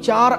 4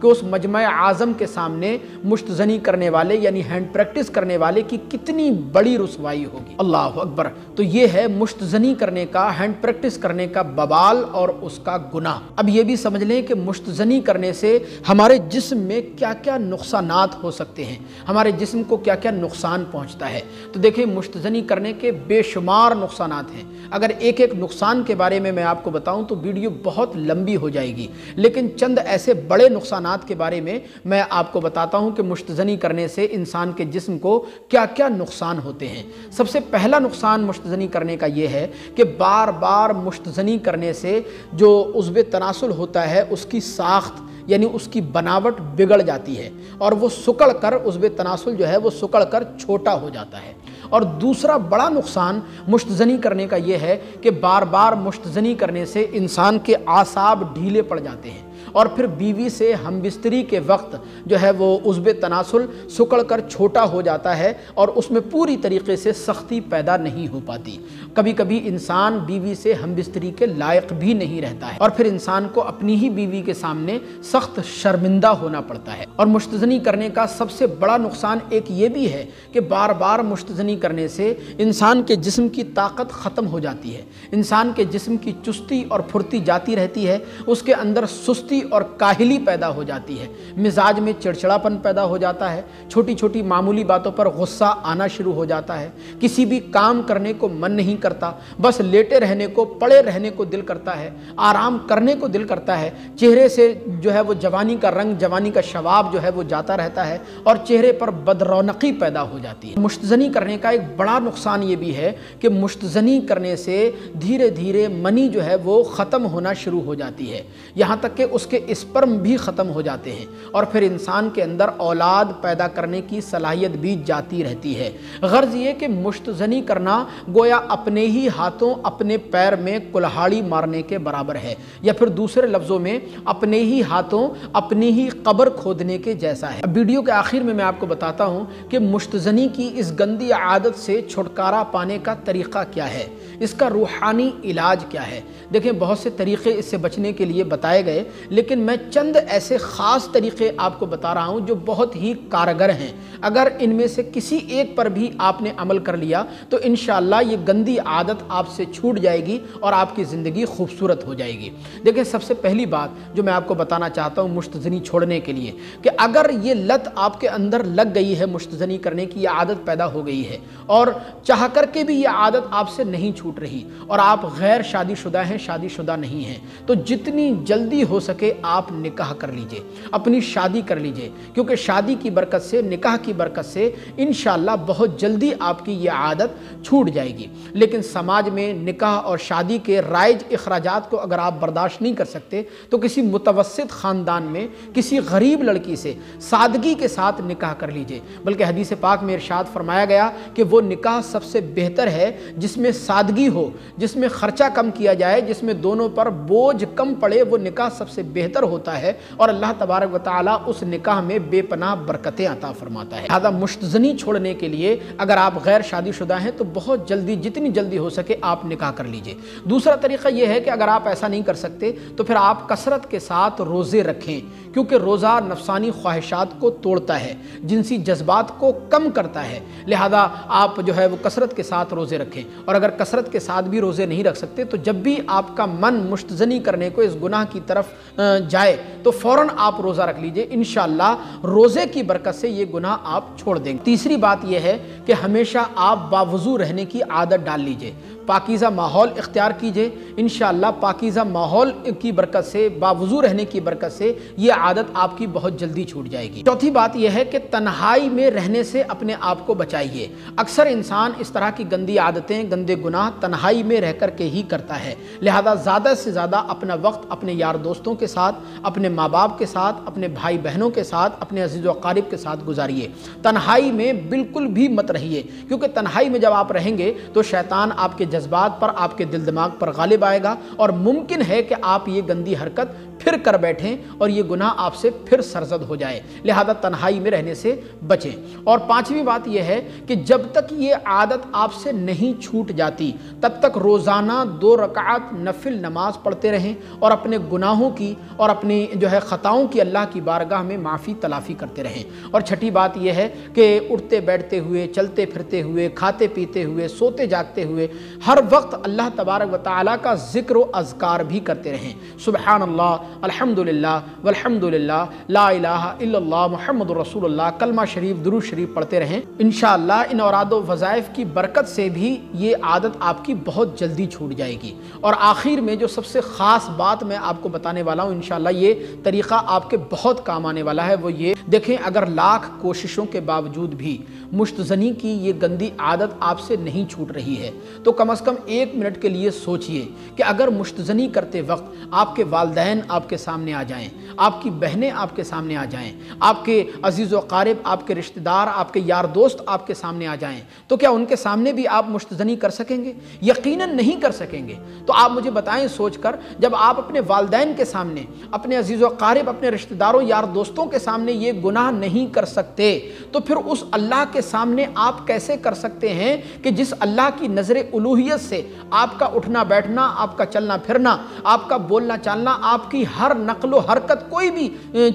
کہ اس مجمع اعظم کے سامنے مشت زنی کرنے والے یعنی ہینڈ پریکٹس کرنے والے کی کتنی بڑی رسوائی ہوگی۔ اللہ اکبر۔ تو یہ ہے مشت زنی کرنے کا، ہینڈ پریکٹس کرنے کا ببال اور اس کا گناہ۔ اب یہ بھی سمجھ لیں کہ مشت زنی کرنے سے ہمارے جسم میں کیا کیا نقصانات ہو سکتے ہیں، ہمارے جسم کو کیا کیا نقصان پہنچتا ہے۔ تو دیکھیں مشت زنی کرنے کے بے شمار نقصانات ہیں۔ اگر ایک ایک نقصان کے بارے میں آپ کو بتاؤں تو ویڈیو بہت لمبی ہو جائے گی، لیکن چند ایسے بڑے نقصانات کے بارے میں آپ کو بتاتا ہوں کہ مشت زنی کرنے سے انسان کے جسم کو کیا کیا نقصان ہوتے ہیں۔ سب سے پہلا نقصان مشت زنی کرنے کا یہ ہے کہ بار بار مشت زنی کرنے سے جو عضو تناسل ہوتا ہے اس کی ساخت یعنی اس کی بناوٹ بگڑ جاتی ہے اور وہ سکڑ کر عضو تناسل جو ہے وہ سکڑ کر چھوٹا ہو جاتا ہے۔ اور دوسرا بڑا نقصان مشت زنی کرنے کا یہ ہے کہ بار بار مشت زنی کرنے سے انسان کے اعصاب ڈھیلے پڑ جاتے ہیں اور پھر بیوی سے ہم بستری کے وقت جو ہے وہ عضو تناسل سکڑ کر چھوٹا ہو جاتا ہے اور اس میں پوری طریقے سے سختی پیدا نہیں ہو پاتی۔ کبھی کبھی انسان بیوی سے ہم بستری کے لائق بھی نہیں رہتا ہے اور پھر انسان کو اپنی ہی بیوی کے سامنے سخت شرمندہ ہونا پڑتا ہے۔ اور مشت زنی کرنے کا سب سے بڑا نقصان ایک یہ بھی ہے کہ بار بار مشت زنی کرنے سے انسان کے جسم کی طاقت ختم ہو جاتی ہے، انسان کے جسم کی چستی اور پھرتی جاتی رہتی ہے، اس کے اندر سستی اور کاہلی پیدا ہو جاتی ہے، مزاج میں چڑچڑاپن پیدا ہو جاتا ہے، چھوٹی چھوٹی معمولی باتوں پر غصہ آنا شروع ہو جاتا ہے، کسی بھی کام کرنے کو من نہیں کرتا، بس لیٹے رہنے کو، پڑے رہنے کو دل کرتا ہے، آرام کرنے کو دل کرتا ہے، چہرے سے جو ہے وہ جوانی کا رنگ، جوانی کا شباب جو ہے وہ جاتا رہتا ہے اور چہرے پر بدرونقی پیدا ہو جاتی ہے۔ مشت زنی کرنے کا ایک بڑا نقصان یہ بھی ہے کہ مشت زنی کرنے سے دھیرے دھیرے منی جو ہے وہ ختم ہونا شروع ہو جاتی ہے، یہاں تک کہ اس کے اسپرم بھی ختم ہو جاتے ہیں اور پھر انسان کے اندر اولاد پیدا کرنے کی صلاحیت بھی جاتی رہتی ہے۔ غرض یہ کہ مشت زنی کرنا گویا اپنے ہی ہاتھوں اپنے پیر میں کلہاڑی مارنے کے برابر ہے، یا پھر دوسرے لفظوں میں اپنے ہی ہاتھوں اپنی ہی قبر کھودنے کے جیسا ہے۔ اب ویڈیو کے آخر میں آپ کو بتاتا ہوں کہ مشت زنی کی اس گندی عادت سے چھٹکارا پانے کا طریقہ کیا ہے، اس کا روحانی علاج کیا ہے۔ دیکھیں بہت سے طریقے اس سے بچنے کے لیے بتائے گئے، لیکن میں چند ایسے خاص طریقے آپ کو بتا رہا ہوں جو بہت ہی کارگر ہیں۔ اگر ان میں سے کسی ایک پر بھی آپ نے عمل کر لیا تو انشاءاللہ یہ گندی عادت آپ سے چھوٹ جائے گی اور آپ کی زندگی خوبصورت ہو جائے گی۔ دیکھیں سب سے پہلی بات جو میں آپ کو بتانا چاہتا ہوں مشت زنی چھوڑنے کے لیے، کہ اگر یہ لت آپ کے اندر لگ گئی ہے، مشت زنی کرنے کی یہ عادت پیدا ہو گئی ہے اور چاہ کر کے بھی یہ عادت آپ سے نہیں چھوٹ رہی اور آپ غیر شادی شدہ ہیں، شادی شدہ نہیں ہیں، تو جتنی جلدی ہو سکے آپ نکاح کر لیجئے، اپنی شادی کر لیجئے، کیونکہ شادی کی برکت سے، نکاح کی برکت سے انشاءاللہ بہت جلدی آپ کی یہ عادت چھوٹ جائے گی۔ لیکن سماج میں نکاح اور شادی کے رائج اخراجات کو اگر آپ برداشت نہیں کر سکتے تو کسی متوسط خاندان میں کسی غریب لڑکی سے سادگی کے ساتھ نکاح کر لیجئے، بلکہ حدیث پاک میں ارشاد فرمایا گیا کہ وہ نکاح سب سے بہتر ہے جس میں سادگی ہو، جس میں خرچہ کم کیا جائے، جس میں دونوں پر بوجھ کم پڑے، وہ نکاح سب سے بہتر ہوتا ہے اور اللہ تبارک و تعالیٰ اس نکاح میں بے پناہ برکتیں عطا فرماتا ہے۔ لہذا مشت زنی چھوڑنے کے لیے اگر آپ غیر شادی شدہ ہیں تو بہت جلدی، جتنی جلدی ہو سکے آپ نکاح کر لیجئے۔ دوسرا طریقہ یہ ہے کہ اگر آپ ایسا نہیں کر سکتے تو پھر آپ کثرت کے ساتھ روزے رکھیں، کیونکہ روزہ نفسانی خواہشات کو توڑتا ہے، جنسی جذبات کو کم کرتا ہے، لہذا آپ جو ہے وہ کثرت کے ساتھ روزے رکھیں۔ اور اگر کثرت کے ساتھ بھی روزے نہیں رکھ سکتے تو جب بھی آپ کا من مشت زنی کرنے کو، اس گناہ کی طرف جائے تو فوراً آپ روزہ رکھ لیجئے، انشاءاللہ روزے کی برکت سے یہ گناہ آپ چھوڑ دیں گے۔ تیسری بات یہ ہے کہ ہمیشہ آپ باوضو رہنے کی عادت ڈال لیجئے، پاکیزہ ماحول اختیار کیجئے، انشاءاللہ پاکیزہ ماحول کی برکت سے، باوضو رہنے کی برکت سے یہ عادت آپ کی بہت جلدی چھوٹ جائے گی۔ چوتھی بات یہ ہے کہ تنہائی میں رہنے سے اپنے آپ کو بچائیے۔ اکثر انسان اس طرح کی گندی عادتیں، گندے گناہ تنہائی میں رہ کر کے ہی کرتا ہے، لہذا زیادہ سے زیادہ اپنا وقت اپنے یار دوستوں کے ساتھ، اپنے ماں باپ کے ساتھ، اپنے بھائی بہنوں کے ساتھ، اپنے عزیز و اقارب کے ساتھ گزاریے۔ تنہائی میں بالکل بھی مت رہیے، کیونکہ تنہائی میں جب آپ رہیں گے تو شیطان آپ کے جذبات پر، آپ کے دل دماغ پر غالب آئے گا، اور ممکن ہے کہ آپ یہ گندی حرکت پھر کر بیٹھیں اور یہ گناہ آپ سے پھر سرزد ہو جائے۔ لہذا تنہائی میں رہنے سے بچیں۔ اور پانچویں بات یہ ہے کہ جب تک یہ عادت آپ سے نہیں چھوٹ جاتی تب تک روزانہ 2 رکعت نفل نماز پڑھتے رہیں اور اپنے گناہوں کی اور اپنی خطاؤں کی اللہ کی بارگاہ میں معافی تلافی کرتے رہیں۔ اور چھٹی بات یہ ہے کہ اٹھتے بیٹھتے ہوئے، چلتے پھرتے ہوئے، کھاتے پیتے ہوئے، سوتے جاگتے ہوئے ہر وقت اللہ تبارک و تعالیٰ کا ذکر و اذکار بھی کرتے رہیں۔ سبحان اللہ، الحمدللہ والحمدللہ، لا الہ الا اللہ، محمد رسول اللہ، کلمہ شریف، درود شریف پڑھتے رہیں۔ انشاءاللہ ان اوراد و وظائف کی برکت سے بھی یہ عادت آپ کی بہت جلدی چھوٹ جائے گی۔ اور آخر میں جو سب سے خاص بات میں آپ کو بتانے والا ہوں، انشاءاللہ یہ طریقہ آپ کے بہت کام آنے والا ہے، وہ یہ دیکھیں، اگر لاکھ کوششوں کے باوجود بھی مشتزنی کی یہ گندی عادت آپ سے نہیں چھوٹ رہی ہے تو کم از کم 1 منٹ کے لیے سوچئے کہ اگر مشتزنی کرتے وقت آپ کے والدین آپ کے سامنے آ جائیں، آپ کی بہنیں آپ کے سامنے آ جائیں، آپ کے عزیز و قارب، آپ کے رشتہ دار، آپ کے یار دوست آپ کے سامنے آ جائیں، تو کیا ان کے سامنے بھی آپ مشتزنی کر سکیں گے؟ یقیناً نہیں کر سکیں گے۔ تو آپ مجھے بتائیں سوچ کر، جب آپ اپنے والدین کے سامنے، اپنے عزیز و قارب، اپنے رشتہ داروں، یار دوستوں کے سامنے یہ گناہ نہیں کر سکتے تو پھر اس اللہ کے سامنے آپ کیسے کر سکتے ہیں کہ جس اللہ کی نظر الوہیت سے آپ کا اٹھنا بیٹھنا، آپ کا چلنا پھرنا، آپ کا بولنا چالنا، آپ کی ہر نقل و حرکت، کوئی بھی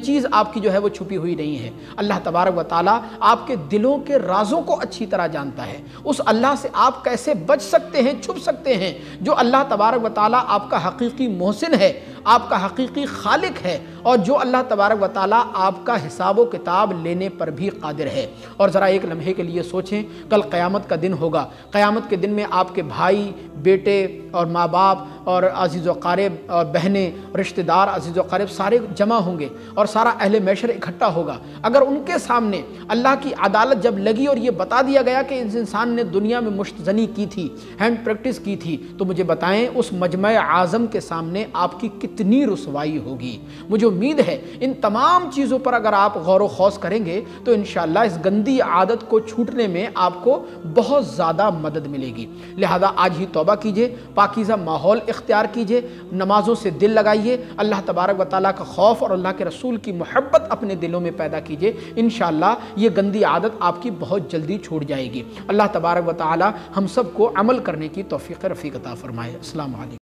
چیز آپ کی وہ چھپی ہوئی نہیں ہے۔ اللہ تبارک و تعالیٰ آپ کے دلوں کے رازوں کو اچھی طرح جانتا ہے۔ اس اللہ سے آپ کیسے بچ سکتے ہیں، چھپ سکتے ہیں، جو اللہ تبارک و تعالیٰ آپ کا حقیقی محسن ہے، آپ کا حقیقی خالق ہے، اور جو اللہ تبارک و تعالیٰ آپ کا حساب و کتاب لینے پر بھی قادر ہے۔ اور ذرا ایک لمحے کے لیے سوچیں، کل قیامت کا دن ہوگا۔ قیامت کے دن میں آپ کے بھائی، بیٹے اور ماں باپ اور عزیز و قارب اور بہنیں، رشتہ دار، عزیز و قارب سارے جمع ہوں گے اور سارا اہل محشر اکٹھا ہوگا۔ اگر ان کے سامنے اللہ کی عدالت جب لگی اور یہ بتا دیا گیا کہ اس انسان نے دنیا میں مشتزنی کی تھی، ہینڈ پریکٹس کی تھی، تو مجھے بتائیں اس مجمع اعظم کے سامنے آپ کی کتنی رسوائی ہوگی۔ مجھے امید ہے ان تمام چیزوں پر اگر آپ غور و خوض کریں گے تو انشاءاللہ اس گندی عادت کو چھوٹنے میں آپ کو بہت زیادہ مدد ملے گی۔ لہذا آج ہی توبہ کیجئے، پاکیزہ ماحول اختیار کیجئے، نمازوں سے دل لگائیے، اللہ تبارک و تعالیٰ کا خوف اور اللہ کے رسول کی محبت اپنے دلوں میں پیدا کیجئے۔ انشاءاللہ یہ گندی عادت آپ کی بہت جلدی چھوٹ جائے گی۔ اللہ تبارک و تعالیٰ ہم سب کو عمل کرنے کی توفیق رفیق عطا فرمائے۔ السلام علیکم۔